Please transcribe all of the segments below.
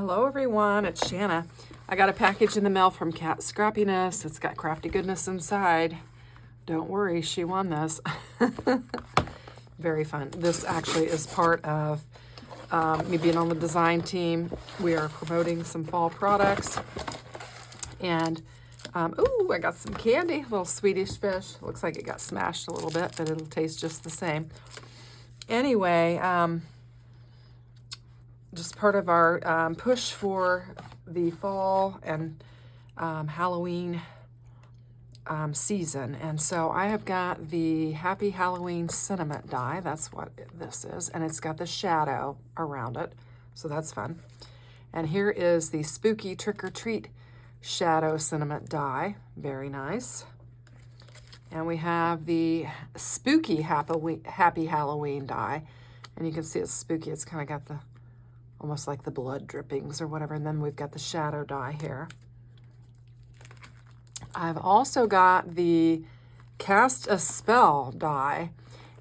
Hello everyone, it's Shanna. I got a package in the mail from Kat Scrappiness. It's got crafty goodness inside. Don't worry, she won this. Very fun. This actually is part of me being on the design team. We are promoting some fall products. And, ooh, I got some candy, a little Swedish fish. Looks like it got smashed a little bit, but it'll taste just the same. Anyway, just part of our push for the fall and Halloween season. And so I have got the Happy Halloween sentiment die. That's what this is. And it's got the shadow around it. So that's fun. And here is the Spooky Trick or Treat shadow sentiment die. Very nice. And we have the Spooky Happy Halloween die. And you can see it's spooky. It's kind of got the almost like the blood drippings or whatever. And then we've got the shadow die here. I've also got the Cast a Spell die.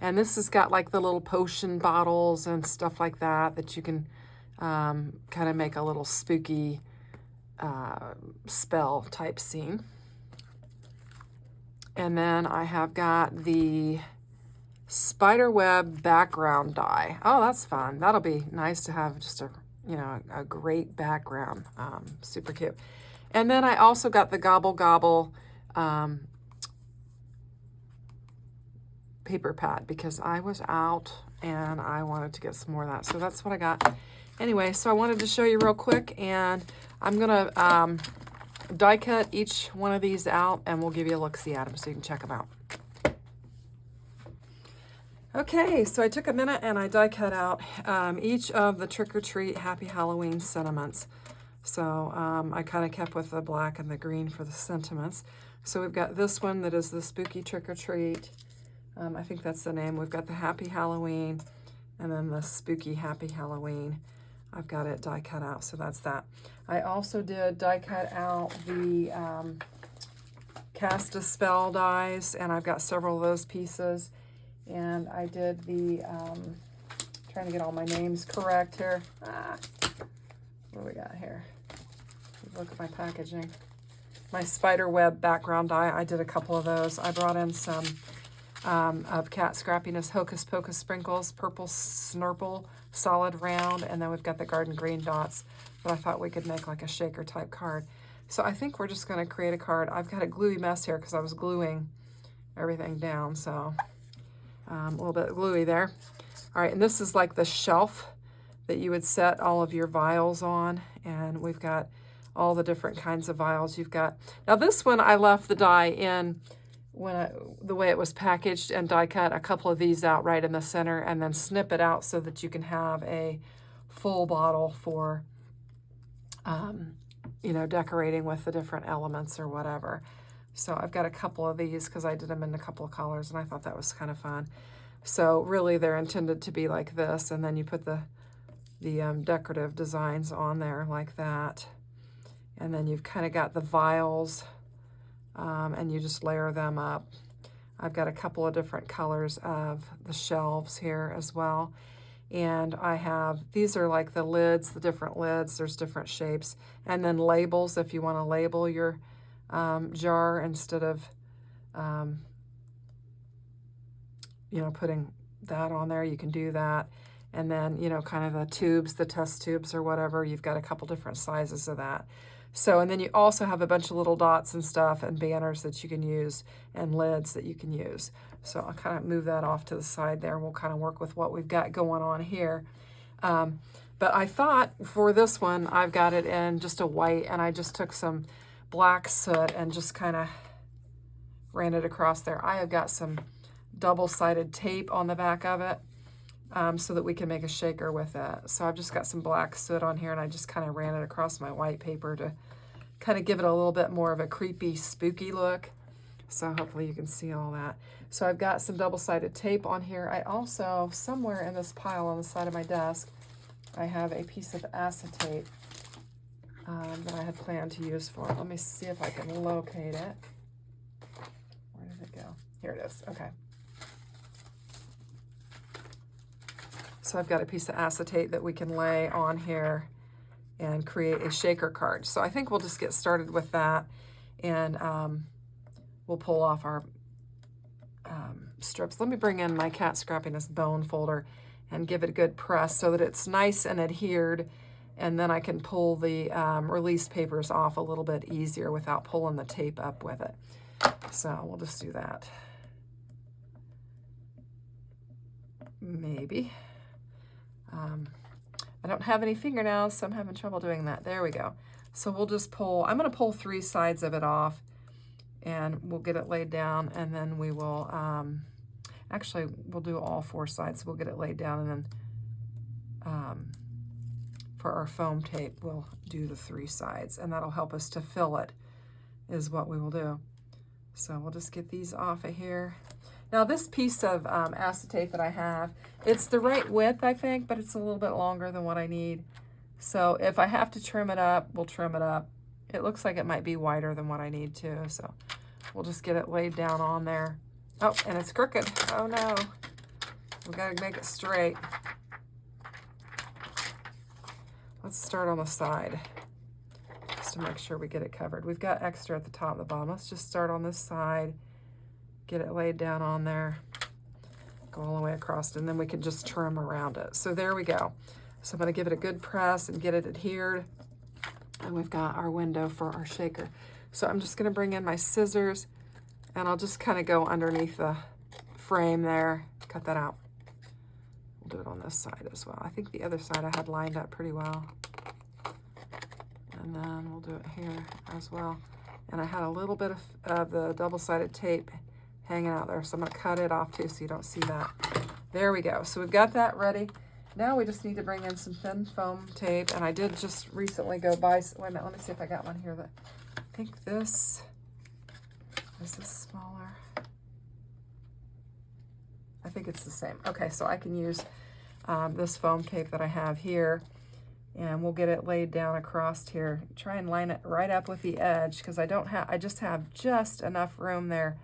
And this has got like the little potion bottles and stuff like that that you can kind of make a little spooky spell type scene. And then I have got the Spiderweb Background Die. Oh, that's fun. That'll be nice to have just a, you know, a great background. Super cute. And then I also got the Gobble Gobble paper pad because I was out and I wanted to get some more of that. So that's what I got. Anyway, so I wanted to show you real quick, and I'm going to die cut each one of these out, and we'll give you a look-see at them so you can check them out. Okay, so I took a minute and I die cut out each of the Trick or Treat Happy Halloween sentiments. So I kind of kept with the black and the green for the sentiments. So we've got this one that is the Spooky Trick or Treat. I think that's the name. We've got the Happy Halloween and then the Spooky Happy Halloween. I've got it die cut out, so that's that. I also did die cut out the Cast a Spell dies, and I've got several of those pieces. And I did the, trying to get all my names correct here. What do we got here? Look at my packaging. My Spiderweb Background Die, I did a couple of those. I brought in some of Kat Scrappiness Hocus Pocus Sprinkles, Purple Snurple, Solid Round, and then we've got the Garden Green Dots that I thought we could make like a shaker type card. So I think we're just going to create a card. I've got a gluey mess here because I was gluing everything down, so a little bit gluey there. All right, and this is like the shelf that you would set all of your vials on, and we've got all the different kinds of vials you've got. Now this one I left the die in the way it was packaged and die cut a couple of these out right in the center and then snip it out so that you can have a full bottle for you know, decorating with the different elements or whatever. So I've got a couple of these because I did them in a couple of colors and I thought that was kind of fun. So really they're intended to be like this, and then you put the decorative designs on there like that. And then you've kind of got the vials and you just layer them up. I've got a couple of different colors of the shelves here as well. And I have, these are like the lids, the different lids, there's different shapes. And then labels if you want to label your jar instead of, you know, putting that on there, you can do that. And then, you know, kind of the tubes, the test tubes or whatever, you've got a couple different sizes of that. So, and then you also have a bunch of little dots and stuff and banners that you can use and lids that you can use. So I'll kind of move that off to the side there, and we'll kind of work with what we've got going on here. But I thought for this one, I've got it in just a white, and I just took some black soot and just kind of ran it across there. I have got some double-sided tape on the back of it so that we can make a shaker with it. So I've just got some black soot on here, and I just kind of ran it across my white paper to kind of give it a little bit more of a creepy, spooky look. So hopefully you can see all that. So I've got some double-sided tape on here. I also, somewhere in this pile on the side of my desk, I have a piece of acetate that I had planned to use for it. Let me see if I can locate it. Where did it go? Here it is. Okay. So I've got a piece of acetate that we can lay on here and create a shaker card. So I think we'll just get started with that, and we'll pull off our strips. Let me bring in my Kat Scrappiness bone folder and give it a good press so that it's nice and adhered, and then I can pull the release papers off a little bit easier without pulling the tape up with it. So we'll just do that. Maybe. I don't have any fingernails, so I'm having trouble doing that. There we go. So we'll just pull, I'm going to pull 3 sides of it off, and we'll get it laid down, and then we will, actually, we'll do all 4 sides. We'll get it laid down, and then for our foam tape, we'll do the 3 sides, and that'll help us to fill it, is what we will do. So we'll just get these off of here. Now this piece of acetate that I have, it's the right width, I think, but it's a little bit longer than what I need. So if I have to trim it up, we'll trim it up. It looks like it might be wider than what I need too, so we'll just get it laid down on there. Oh, and it's crooked. Oh no. We gotta make it straight. Let's start on the side, just to make sure we get it covered. We've got extra at the top and the bottom. Let's just start on this side, get it laid down on there, go all the way across, and then we can just trim around it. So there we go. So I'm gonna give it a good press and get it adhered. And we've got our window for our shaker. So I'm just gonna bring in my scissors, and I'll just kind of go underneath the frame there, cut that out. We'll do it on this side as well. I think the other side I had lined up pretty well. And then we'll do it here as well. And I had a little bit of the double-sided tape hanging out there, so I'm gonna cut it off too so you don't see that. There we go. So we've got that ready. Now we just need to bring in some thin foam tape, and I did just recently go buy, wait a minute, let me see if I got one here that, I think this, is this smaller? I think it's the same. Okay, so I can use this foam tape that I have here, and we'll get it laid down across here. Try and line it right up with the edge, because I just have just enough room there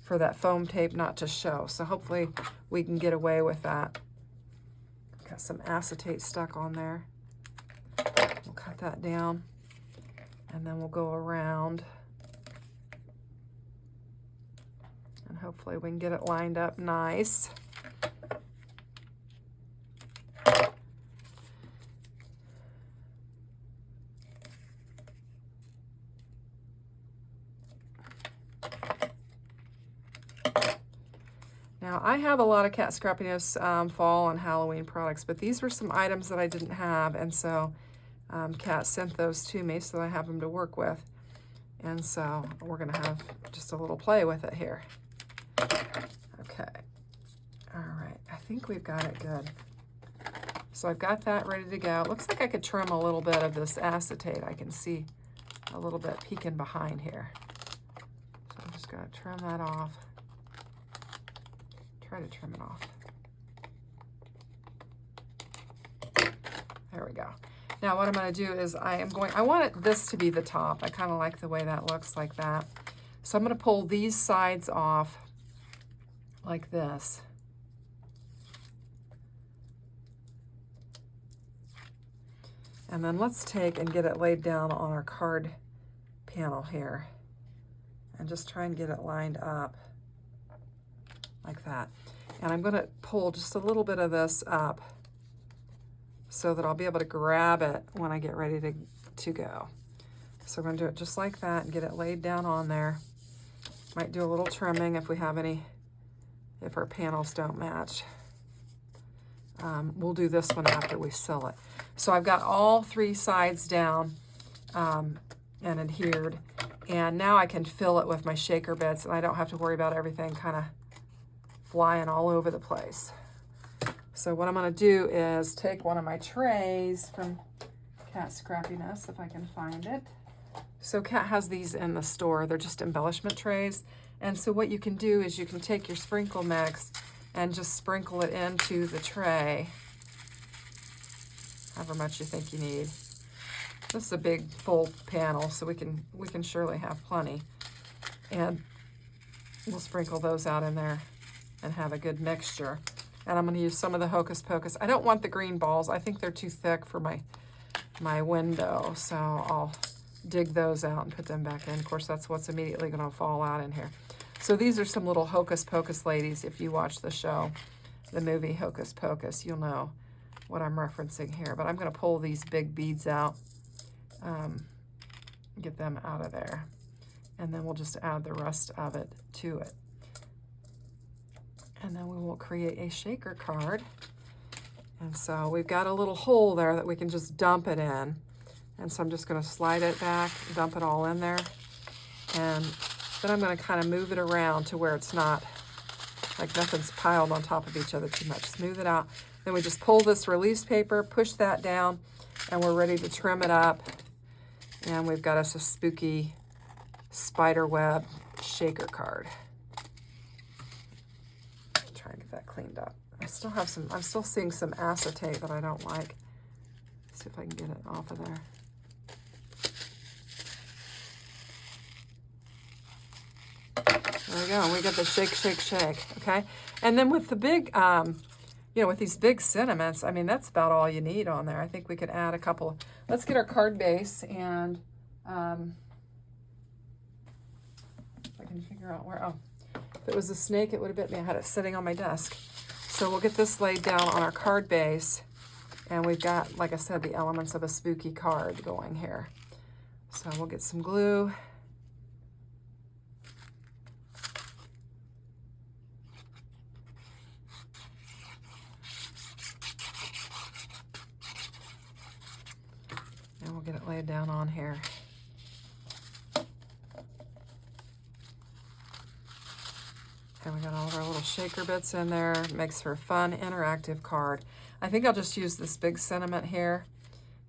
for that foam tape not to show. So hopefully we can get away with that. Got some acetate stuck on there. We'll cut that down, and then we'll go around, and hopefully we can get it lined up nice. Now, I have a lot of Kat Scrappiness fall and Halloween products, but these were some items that I didn't have, and so Kat sent those to me so that I have them to work with. And so we're gonna have just a little play with it here. Okay, all right, I think we've got it good. So I've got that ready to go. It looks like I could trim a little bit of this acetate. I can see a little bit peeking behind here. So I'm just gonna trim that off. Try to trim it off. There we go. Now what I'm going to do is I want this to be the top. I kind of like the way that looks like that. So I'm going to pull these sides off like this. And then let's take and get it laid down on our card panel here, and just try and get it lined up like that. And I'm going to pull just a little bit of this up so that I'll be able to grab it when I get ready to go. So we're going to do it just like that and get it laid down on there. Might do a little trimming if we have any, if our panels don't match. We'll do this one after we sew it. So I've got all 3 sides down and adhered, and now I can fill it with my shaker bits, and I don't have to worry about everything kind of flying all over the place. So what I'm going to do is take one of my trays from Kat Scrappiness, if I can find it. So Kat has these in the store. They're just embellishment trays. And so what you can do is you can take your sprinkle mix and just sprinkle it into the tray, however much you think you need. This is a big full panel, so we can surely have plenty. And we'll sprinkle those out in there and have a good mixture. And I'm going to use some of the Hocus Pocus. I don't want the green balls. I think they're too thick for my my window. So I'll dig those out and put them back in. Of course, that's what's immediately going to fall out in here. So these are some little Hocus Pocus ladies. If you watch the show, the movie Hocus Pocus, you'll know what I'm referencing here. But I'm going to pull these big beads out, get them out of there. And then we'll just add the rest of it to it. And then we will create a shaker card. And so we've got a little hole there that we can just dump it in. And so I'm just going to slide it back, dump it all in there. And then I'm going to kind of move it around to where it's not, like nothing's piled on top of each other too much. Smooth it out. Then we just pull this release paper, push that down, and we're ready to trim it up. And we've got us a spooky spiderweb shaker card. Try and get that cleaned up. I still have some, I'm still seeing some acetate that I don't like. See if I can get it off of there. There we go. We got the shake, shake, shake. Okay. And then with the big, you know, with these big sentiments, I mean, that's about all you need on there. I think we could add a couple. Let's get our card base and if I can figure out where, oh, if it was a snake, it would have bit me. I had it sitting on my desk. So we'll get this laid down on our card base. And we've got, like I said, the elements of a spooky card going here. So we'll get some glue. And we'll get it laid down on here. And we got all of our little shaker bits in there. It makes for a fun, interactive card. I think I'll just use this big sentiment here,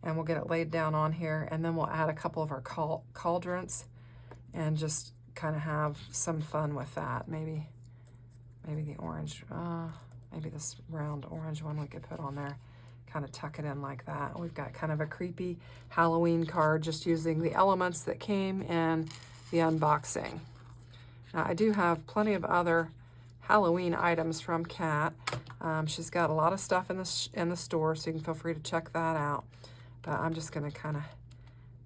and we'll get it laid down on here, and then we'll add a couple of our cauldrons and just kind of have some fun with that. Maybe the orange, maybe this round orange one we could put on there, kind of tuck it in like that. We've got kind of a creepy Halloween card just using the elements that came in the unboxing. Now, I do have plenty of other Halloween items from Kat. She's got a lot of stuff in the store, so you can feel free to check that out. But I'm just going to kind of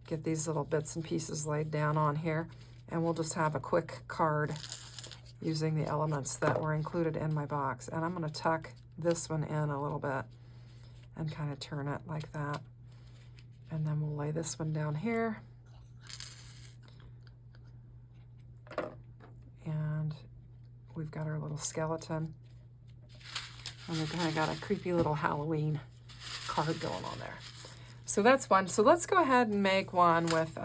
get these little bits and pieces laid down on here, and we'll just have a quick card using the elements that were included in my box. And I'm going to tuck this one in a little bit and kind of turn it like that. And then we'll lay this one down here. And we've got our little skeleton. And we've kind of got a creepy little Halloween card going on there. So that's one. So let's go ahead and make one with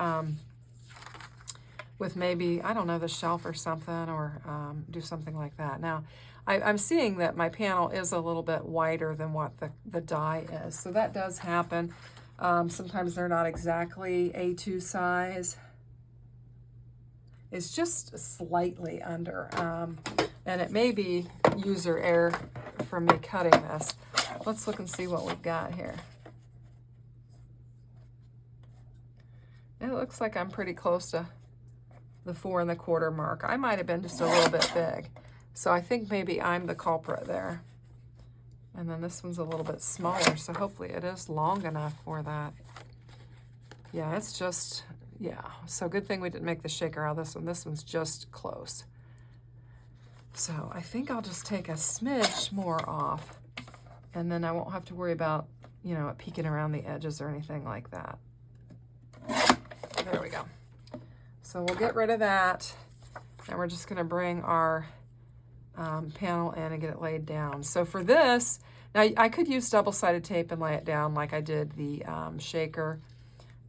maybe, I don't know, the shelf or something, or do something like that. Now, I'm seeing that my panel is a little bit wider than what the die is. So that does happen. Sometimes they're not exactly A2 size. It's just slightly under, and it may be user error from me cutting this. Let's look and see what we've got here. It looks like I'm pretty close to the 4 1/4 mark. I might have been just a little bit big. So I think maybe I'm the culprit there. And then this one's a little bit smaller, so hopefully it is long enough for that. Yeah, it's just, yeah. So good thing we didn't make the shaker out of this one. This one's just close. So I think I'll just take a smidge more off, and then I won't have to worry about, you know, it peeking around the edges or anything like that. There we go. So we'll get rid of that, and we're just gonna bring our panel in and get it laid down. So for this, now I could use double-sided tape and lay it down like I did the shaker,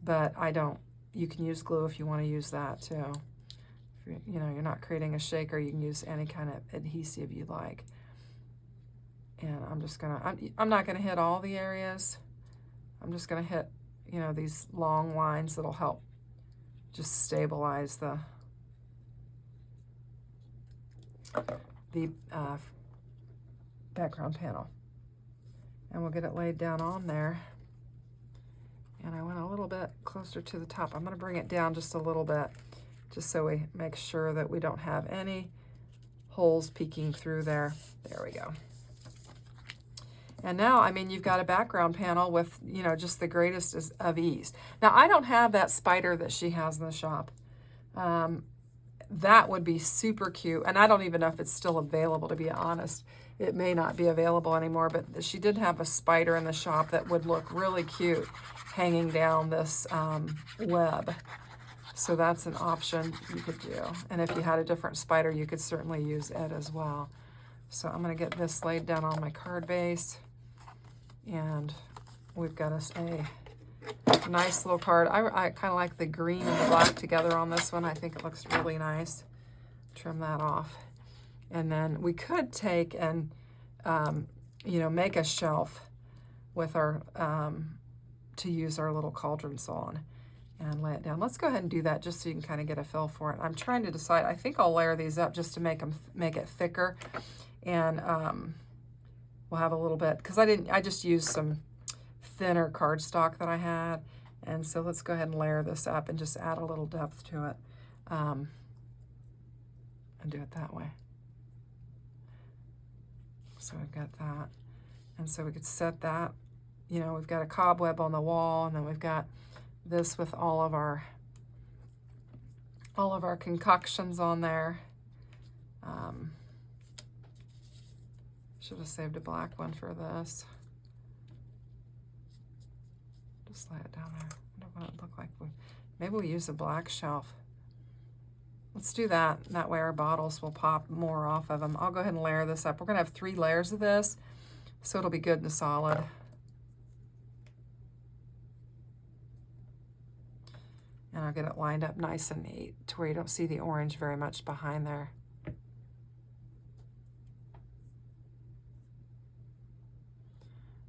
but I don't. You can use glue if you want to use that too. If you know, you're not creating a shaker, you can use any kind of adhesive you like. And I'm just gonna, I'm not gonna hit all the areas. I'm just gonna hit, you know, these long lines that'll help just stabilize the background panel. And we'll get it laid down on there. And I went a little bit closer to the top. I'm gonna bring it down just a little bit, just so we make sure that we don't have any holes peeking through there. There we go. And now, I mean, you've got a background panel with, you know, just the greatest of ease. Now, I don't have that spider that she has in the shop. That would be super cute. And I don't even know if it's still available, to be honest. It may not be available anymore, but she did have a spider in the shop that would look really cute hanging down this web. So that's an option you could do. And if you had a different spider, you could certainly use it as well. So I'm going to get this laid down on my card base. And we've got us a nice little card. I kind of like the green and the black together on this one. I think it looks really nice. Trim that off. And then we could take and, you know, make a shelf with our, to use our little cauldrons on and lay it down. Let's go ahead and do that just so you can kind of get a feel for it. I'm trying to decide. I think I'll layer these up just to make it thicker. And we'll have a little bit, because I just used some thinner cardstock that I had. And so let's go ahead and layer this up and just add a little depth to it. And do it that way. So we've got that. And so we could set that, you know, we've got a cobweb on the wall, and then we've got this with all of our concoctions on there. Should have saved a black one for this. Just lay it down there. I don't know what it look like. Maybe we'll use a black shelf. Let's do that. That way our bottles will pop more off of them. I'll go ahead and layer this up. We're going to have 3 layers of this, so it'll be good and solid. And I'll get it lined up nice and neat to where you don't see the orange very much behind there.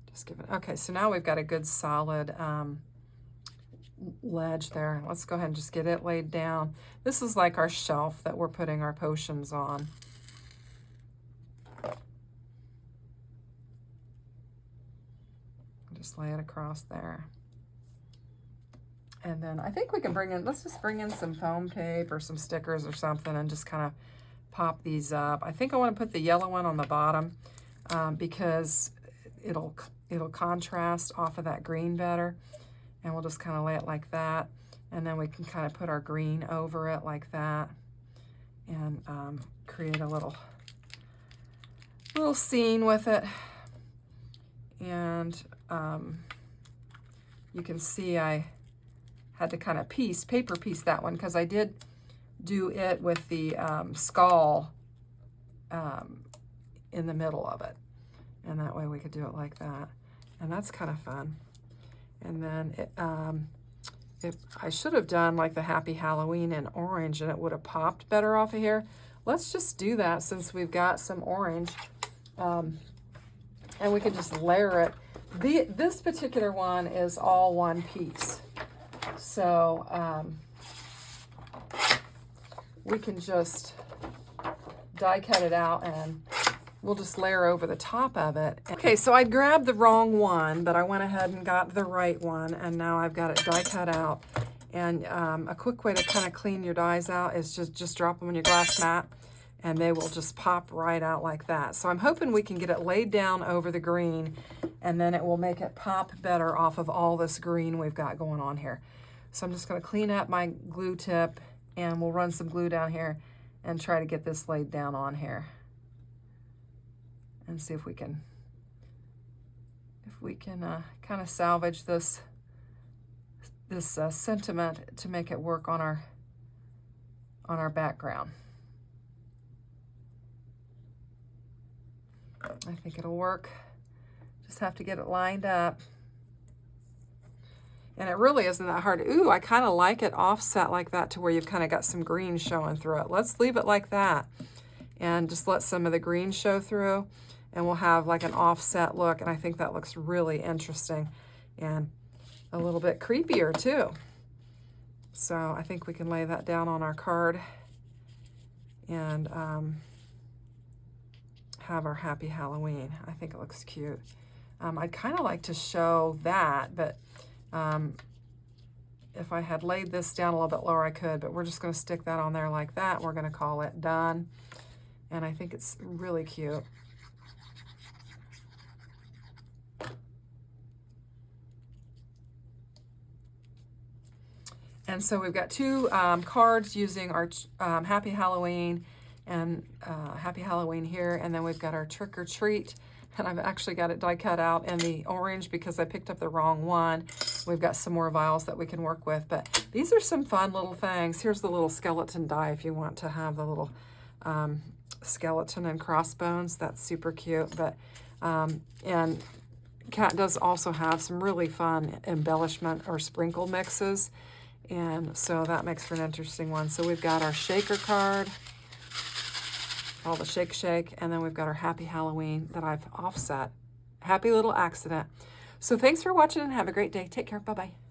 Just give it, okay, so now we've got a good solid ledge there. Let's go ahead and just get it laid down. This is like our shelf that we're putting our potions on. Just lay it across there. And then I think we can bring in, let's just bring in some foam tape or some stickers or something and just kind of pop these up. I think I want to put the yellow one on the bottom because it'll contrast off of that green better. And we'll just kind of lay it like that. And then we can kind of put our green over it like that and create a little scene with it. And you can see I had to kind of paper piece that one because I did do it with the skull in the middle of it. And that way we could do it like that. And that's kind of fun. And then I should have done like the Happy Halloween in orange and it would have popped better off of here. Let's just do that since we've got some orange. And we can just layer it. This particular one is all one piece. So we can just die cut it out and we'll just layer over the top of it. Okay, so I grabbed the wrong one, but I went ahead and got the right one, and now I've got it die cut out. And a quick way to kind of clean your dies out is just drop them on your glass mat, and they will just pop right out like that. So I'm hoping we can get it laid down over the green, and then it will make it pop better off of all this green we've got going on here. So I'm just going to clean up my glue tip, and we'll run some glue down here and try to get this laid down on here. And see if we can kind of salvage this sentiment to make it work on our background. I think it'll work. Just have to get it lined up. And it really isn't that hard. Ooh, I kind of like it offset like that to where you've kind of got some green showing through it. Let's leave it like that and just let some of the green show through. And we'll have like an offset look, and I think that looks really interesting and a little bit creepier too. So I think we can lay that down on our card and have our Happy Halloween. I think it looks cute. I'd kind of like to show that, but if I had laid this down a little bit lower, I could, but we're just going to stick that on there like that. We're going to call it done. And I think it's really cute. And so we've got two cards using our Happy Halloween and Happy Halloween here. And then we've got our Trick or Treat. And I've actually got it die cut out in the orange because I picked up the wrong one. We've got some more vials that we can work with. But these are some fun little things. Here's the little skeleton die if you want to have the little skeleton and crossbones. That's super cute. But and Kat does also have some really fun embellishment or sprinkle mixes. And so that makes for an interesting one. So we've got our shaker card, all the shake shake, and then we've got our Happy Halloween that I've offset. Happy little accident. So thanks for watching and have a great day. Take care. Bye-bye.